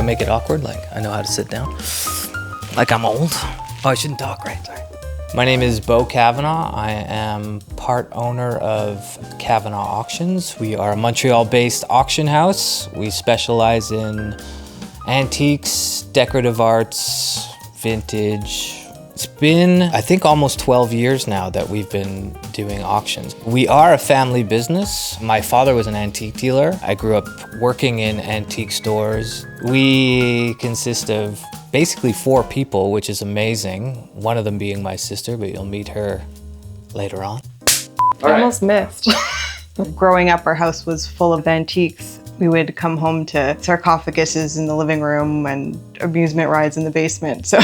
make it awkward, like I know how to sit down. Like I'm old. Oh, I shouldn't talk, right? Sorry. My name is Bo Kavanaugh. I am part owner of Kavanaugh Auctions. We are a Montreal-based auction house. We specialize in antiques, decorative arts, vintage. It's been, I think, almost 12 years now that we've been doing auctions. We are a family business. My father was an antique dealer. I grew up working in antique stores. We consist of basically 4 people, which is amazing. One of them being my sister, but you'll meet her later on. I almost missed. Growing up, our house was full of antiques. We would come home to sarcophaguses in the living room and amusement rides in the basement. So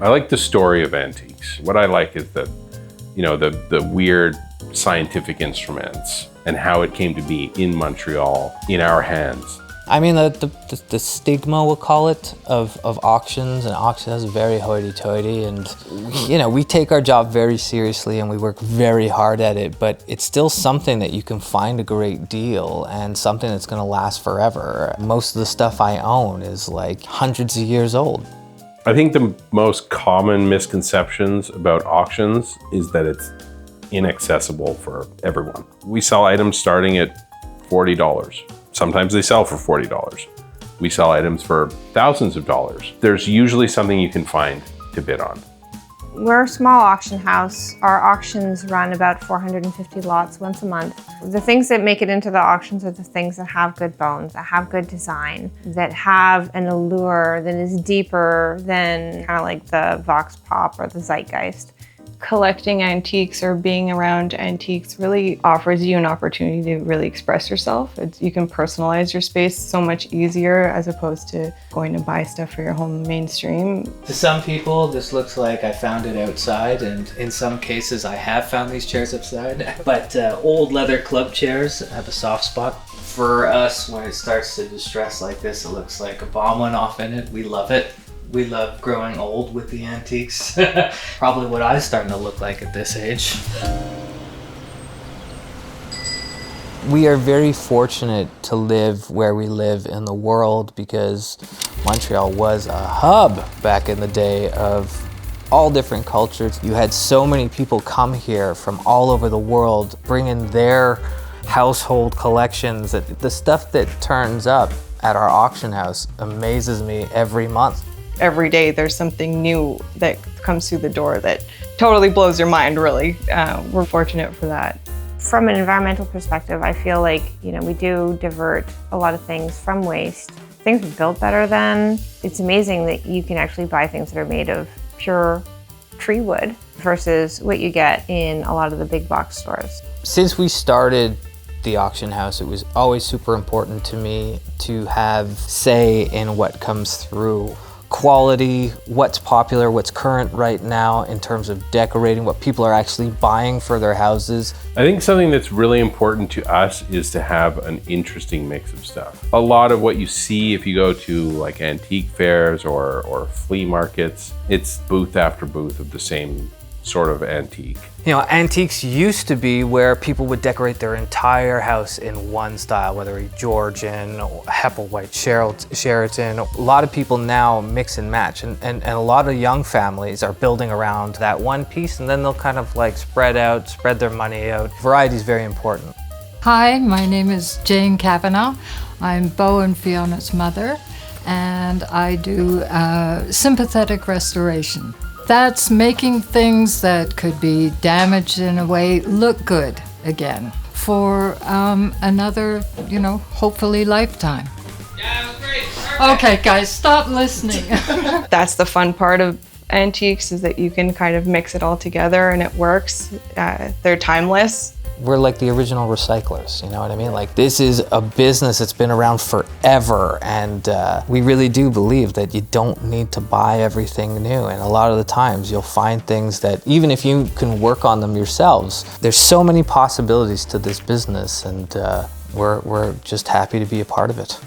I like the story of antiques. What I like is the weird scientific instruments and how it came to be in Montreal, in our hands. I mean, the stigma, we'll call it, of auctions, and auctions is very hoity-toity, and we take our job very seriously and we work very hard at it, but it's still something that you can find a great deal and something that's gonna last forever. Most of the stuff I own is like hundreds of years old. I think the most common misconceptions about auctions is that it's inaccessible for everyone. We sell items starting at $40. Sometimes they sell for $40. We sell items for thousands of dollars. There's usually something you can find to bid on. We're a small auction house. Our auctions run about 450 lots once a month. The things that make it into the auctions are the things that have good bones, that have good design, that have an allure that is deeper than kind of like the Vox Pop or the Zeitgeist. collecting antiques or being around antiques really offers you an opportunity to really express yourself. You can personalize your space so much easier as opposed to going to buy stuff for your home mainstream. To some people, this looks like I found it outside, and in some cases I have found these chairs outside. But old leather club chairs have a soft spot. For us, when it starts to distress like this, it looks like a bomb went off in it. We love it. We love growing old with the antiques. Probably what I'm starting to look like at this age. We are very fortunate to live where we live in the world because Montreal was a hub back in the day of all different cultures. You had so many people come here from all over the world, bringing their household collections. The stuff that turns up at our auction house amazes me every month. Every day there's something new that comes through the door that totally blows your mind, really. We're fortunate for that. From an environmental perspective, I feel like, we do divert a lot of things from waste. Things are built better then. It's amazing that you can actually buy things that are made of pure tree wood versus what you get in a lot of the big box stores. Since we started the auction house, it was always super important to me to have say in what comes through. Quality, what's popular, what's current right now in terms of decorating, what people are actually buying for their houses. I think something that's really important to us is to have an interesting mix of stuff. A lot of what you see if you go to like antique fairs or flea markets, it's booth after booth of the same sort of antique. Antiques used to be where people would decorate their entire house in one style, whether it be Georgian, or Hepplewhite, Sheraton. A lot of people now mix and match, and a lot of young families are building around that one piece, and then they'll kind of like spread their money out. Variety is very important. Hi, my name is Jane Kavanaugh. I'm Bo and Fiona's mother, and I do sympathetic restoration. That's making things that could be damaged in a way look good again for another, hopefully lifetime. Yeah, it was great. Perfect. Okay, guys, stop listening. That's the fun part of antiques, is that you can kind of mix it all together and it works. They're timeless. We're like the original recyclers, you know what I mean? Like, this is a business that's been around forever, and we really do believe that you don't need to buy everything new, and a lot of the times you'll find things that even if you can work on them yourselves, there's so many possibilities to this business, and we're just happy to be a part of it.